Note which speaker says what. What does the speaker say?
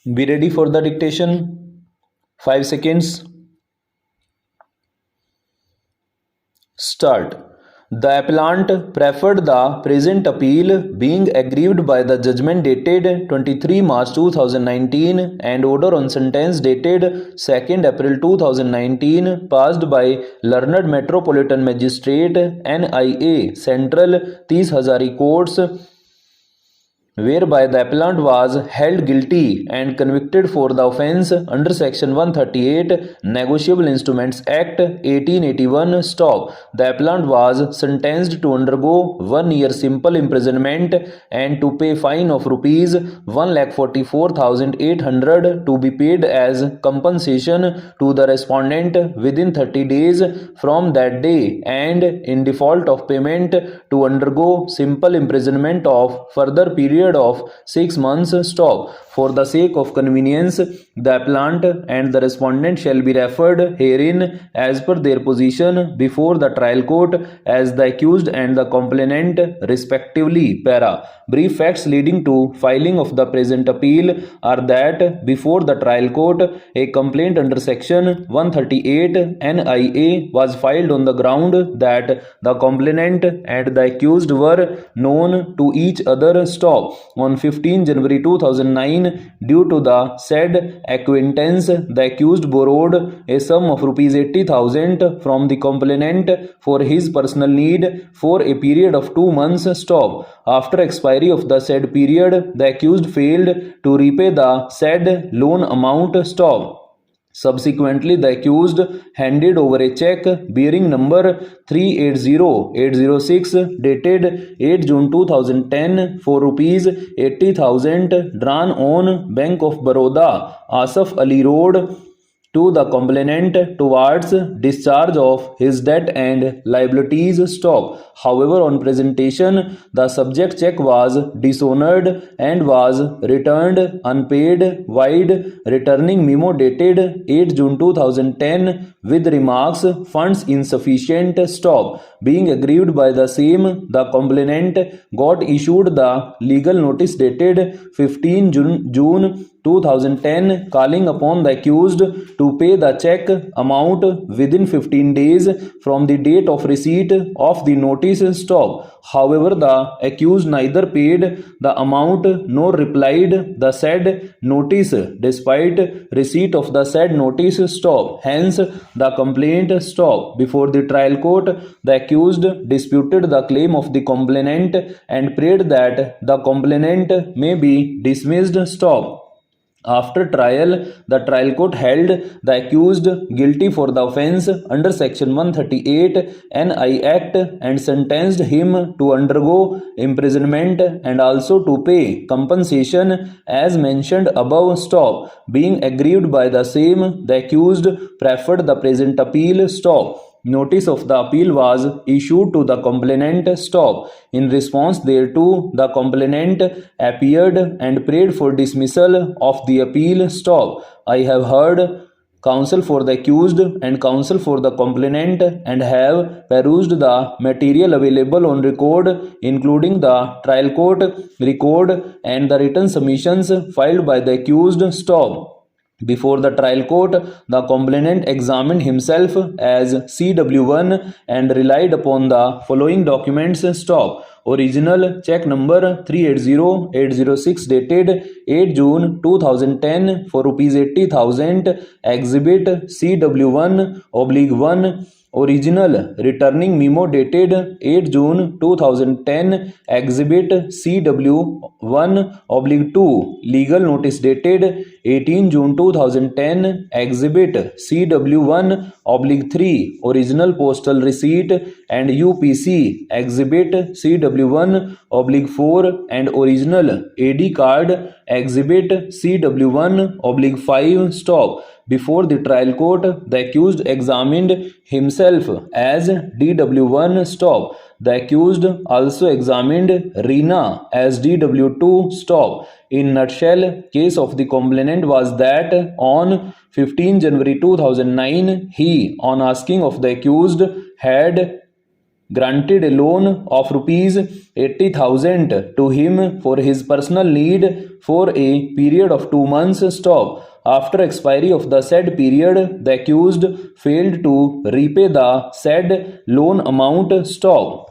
Speaker 1: Be ready for the dictation. 5 seconds. Start. The appellant preferred the present appeal, being aggrieved by the judgment dated 23 March 2019 and order on sentence dated 2nd April 2019 passed by Learned Metropolitan Magistrate NIA Central 30 Hazari Courts, whereby the appellant was held guilty and convicted for the offence under section 138 Negotiable Instruments Act 1881 stop. The appellant was sentenced to undergo 1 year simple imprisonment and to pay fine of rupees 1,44,800 to be paid as compensation to the respondent within 30 days from that day, and in default of payment to undergo simple imprisonment of further period of 6 months stop. For the sake of convenience, the appellant and the respondent shall be referred herein as per their position before the trial court as the accused and the complainant respectively. Para. Brief facts leading to filing of the present appeal are that before the trial court, a complaint under section 138 NIA was filed on the ground that the complainant and the accused were known to each other stop. On 15 January 2009, due to the said acquaintance, the accused borrowed a sum of rupees 80,000 from the complainant for his personal need for a period of 2 months stop. After expiry of the said period, the accused failed to repay the said loan amount stop. Subsequently, the accused handed over a check bearing number 380806 dated 8 June 2010 for rupees 80,000 drawn on Bank of Baroda, Asaf Ali Road, to the complainant towards discharge of his debt and liabilities stop. However, on presentation, the subject check was dishonored and was returned unpaid, while returning memo dated 8 June 2010 with remarks funds insufficient stop. Being aggrieved by the same, the complainant got issued the legal notice dated 15 June 2010 calling upon the accused to pay the check amount within 15 days from the date of receipt of the notice stop. However, the accused neither paid the amount nor replied the said notice despite receipt of the said notice stop. Hence, the complaint stop. Before the trial court, the accused disputed the claim of the complainant and prayed that the complainant may be dismissed stop. After trial, the trial court held the accused guilty for the offence under section 138 NI Act and sentenced him to undergo imprisonment and also to pay compensation as mentioned above stop. Being aggrieved by the same, the accused preferred the present appeal stop. Notice of the appeal was issued to the complainant stop. In response thereto, the complainant appeared and prayed for dismissal of the appeal stop. I have heard counsel for the accused and counsel for the complainant and have perused the material available on record, including the trial court record and the written submissions filed by the accused stop. Before the trial court, the complainant examined himself as CW1 and relied upon the following documents stop. Original check number 380806 dated 8 June 2010 for rupees 80,000, exhibit CW1/1. Original returning memo dated 8 June 2010, exhibit CW1/2. Legal notice dated 18 June 2010, exhibit CW1/3. Original postal receipt and UPC, exhibit CW1/4, and original AD card, exhibit CW1/5 stop. Before the trial court, the accused examined himself as DW1 stop. The accused also examined Reena as DW2 stop. In nutshell, case of the complainant was that on 15 January 2009, he, on asking of the accused, had granted a loan of rupees 80,000 to him for his personal need for a period of 2 months. Stop. After expiry of the said period, the accused failed to repay the said loan amount. Stop.